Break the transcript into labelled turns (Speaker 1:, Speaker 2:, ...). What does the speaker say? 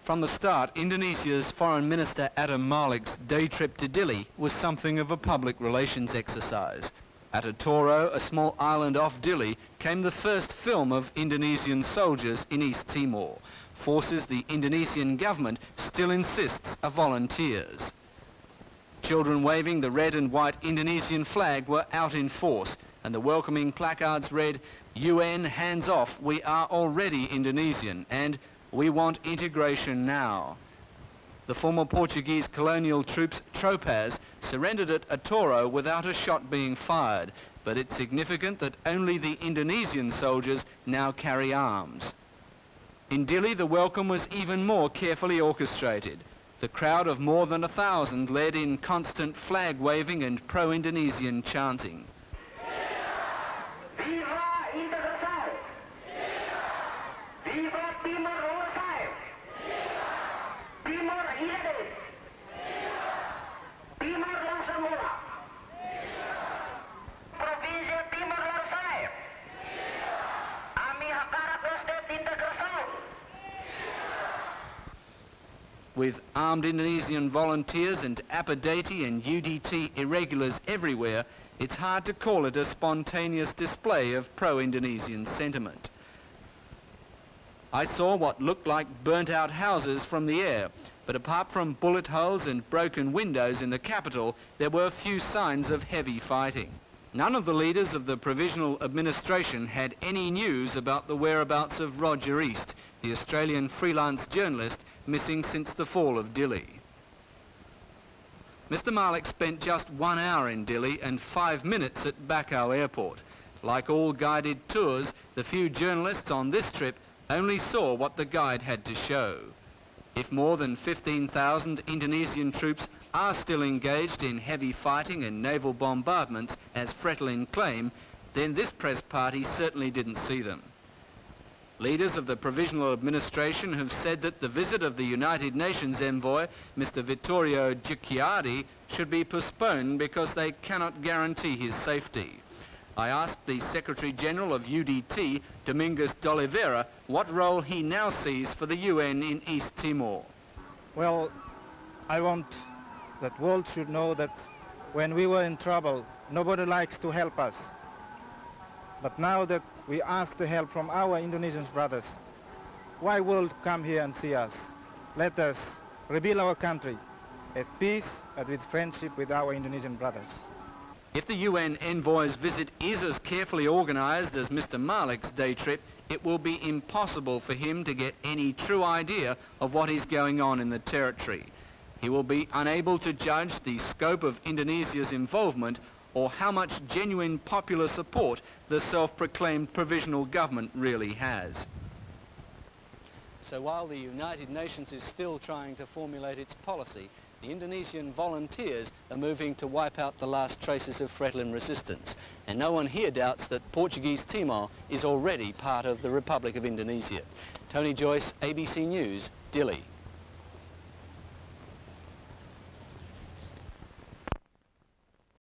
Speaker 1: From the start, Indonesia's Foreign Minister Adam Malik's day trip to Dili was something of a public relations exercise. At Toro, a small island off Dili, came the first film of Indonesian soldiers in East Timor. Forces the Indonesian government still insists are volunteers. Children waving the red and white Indonesian flag were out in force, and the welcoming placards read, "UN hands off, we are already Indonesian," and "We want integration now." The former Portuguese colonial troops Tropas surrendered at Toro without a shot being fired, but it's significant that only the Indonesian soldiers now carry arms. In Dili, the welcome was even more carefully orchestrated. The crowd of more than 1,000 led in constant flag waving and pro-Indonesian chanting. With armed Indonesian volunteers and Apadati and UDT irregulars everywhere, it's hard to call it a spontaneous display of pro-Indonesian sentiment. I saw what looked like burnt-out houses from the air, but apart from bullet holes and broken windows in the capital, there were few signs of heavy fighting. None of the leaders of the Provisional Administration had any news about the whereabouts of Roger East, the Australian freelance journalist missing since the fall of Dili. Mr. Malik spent just 1 hour in Dili and 5 minutes at Bakau Airport. Like all guided tours, the few journalists on this trip only saw what the guide had to show. If more than 15,000 Indonesian troops are still engaged in heavy fighting and naval bombardments, as Fretilin claim, then this press party certainly didn't see them. Leaders of the Provisional Administration have said that the visit of the United Nations envoy, Mr. Vittorio Giucciardi, should be postponed because they cannot guarantee his safety. I asked the Secretary-General of UDT, Domingos de Oliveira, what role he now sees for the UN in East Timor.
Speaker 2: Well, I want that world should know that when we were in trouble, nobody likes to help us. But now that we ask the help from our Indonesian brothers, why world come here and see us? Let us rebuild our country at peace and with friendship with our Indonesian brothers.
Speaker 1: If the UN envoy's visit is as carefully organised as Mr. Malik's day trip, it will be impossible for him to get any true idea of what is going on in the territory. He will be unable to judge the scope of Indonesia's involvement or how much genuine popular support the self-proclaimed provisional government really has. So while the United Nations is still trying to formulate its policy, the Indonesian volunteers are moving to wipe out the last traces of Fretilin resistance. And no one here doubts that Portuguese Timor is already part of the Republic of Indonesia. Tony Joyce, ABC News, Dili.